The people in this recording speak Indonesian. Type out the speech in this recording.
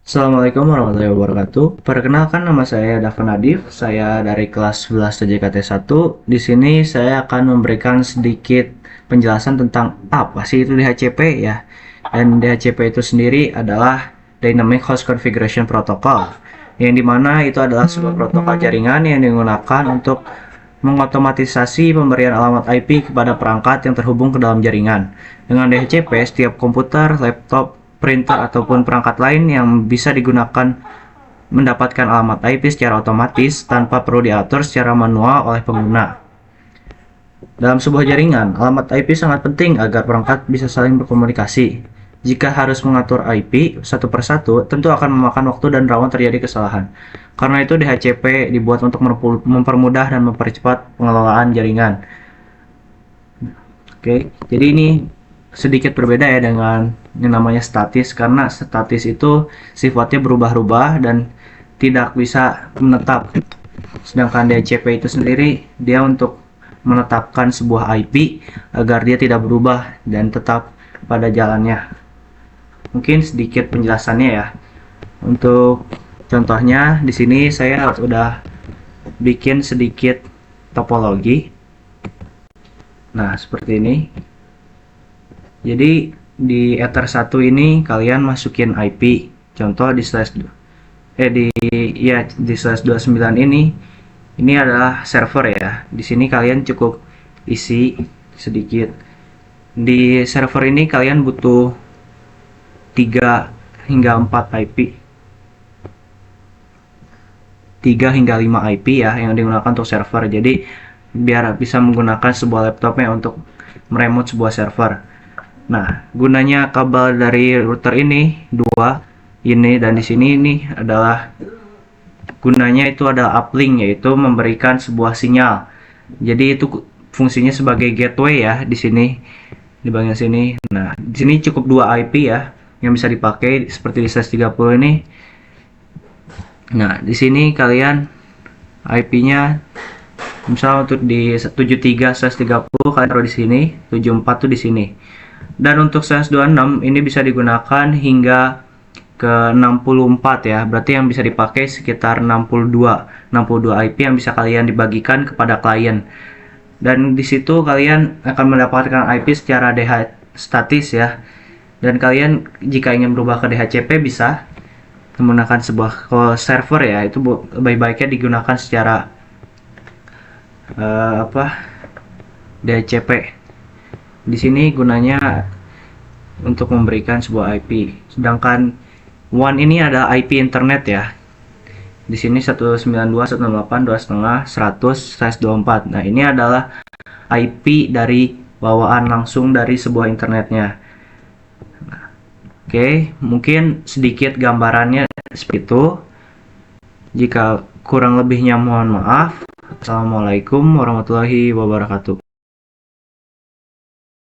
Assalamualaikum warahmatullahi wabarakatuh. Perkenalkan nama saya Dava Nadif. Saya dari kelas 11 TJKT 1. Di sini saya akan memberikan sedikit penjelasan tentang apa sih itu DHCP ya. Dan DHCP itu sendiri adalah Dynamic Host Configuration Protocol, yang dimana itu adalah sebuah protokol jaringan yang digunakan untuk mengotomatisasi pemberian alamat IP kepada perangkat yang terhubung ke dalam jaringan. Dengan DHCP, setiap komputer, laptop, printer, ataupun perangkat lain yang bisa digunakan mendapatkan alamat IP secara otomatis tanpa perlu diatur secara manual oleh pengguna. Dalam sebuah jaringan, alamat IP sangat penting agar perangkat bisa saling berkomunikasi. Jika harus mengatur IP satu persatu, tentu akan memakan waktu dan rawan terjadi kesalahan. Karena itu DHCP dibuat untuk mempermudah dan mempercepat pengelolaan jaringan. Oke, jadi ini sedikit berbeda ya dengan yang namanya statis, karena statis itu sifatnya berubah-ubah dan tidak bisa menetap. Sedangkan DHCP itu sendiri dia untuk menetapkan sebuah IP agar dia tidak berubah dan tetap pada jalannya. Mungkin sedikit penjelasannya ya. Untuk contohnya di sini saya udah bikin sedikit topologi. Nah, seperti ini. Jadi di Ether 1 ini kalian masukin IP. Contoh di di slash 29 ini adalah server ya. Di sini kalian cukup isi sedikit. Di server ini kalian butuh 3 hingga 4 IP. 3 hingga 5 IP ya yang digunakan untuk server. Jadi biar bisa menggunakan sebuah laptopnya untuk meremote sebuah server. Nah, gunanya kabel dari router ini dua ini, dan di sini ini adalah gunanya itu ada uplink, yaitu memberikan sebuah sinyal. Jadi itu fungsinya sebagai gateway ya di sini di bagian sini. Nah, di sini cukup 2 IP ya yang bisa dipakai seperti di slash 30 ini. Nah, di sini kalian IP-nya misal untuk di 73/30 kalian taruh di sini, 74 tuh di sini. Dan untuk slash 26 ini bisa digunakan hingga ke 64 ya. Berarti yang bisa dipakai sekitar 62 IP yang bisa kalian dibagikan kepada klien. Dan di situ kalian akan mendapatkan IP secara DH statis ya. Dan kalian jika ingin berubah ke DHCP bisa menggunakan sebuah server ya. Itu baik-baiknya digunakan secara DHCP. Di sini gunanya untuk memberikan sebuah IP. Sedangkan WAN ini adalah IP internet ya. Di sini 192.168.2.5/100/24. Nah, ini adalah IP dari bawaan langsung dari sebuah internetnya. Oke, mungkin sedikit gambarannya seperti itu. Jika kurang lebihnya mohon maaf. Assalamualaikum warahmatullahi wabarakatuh.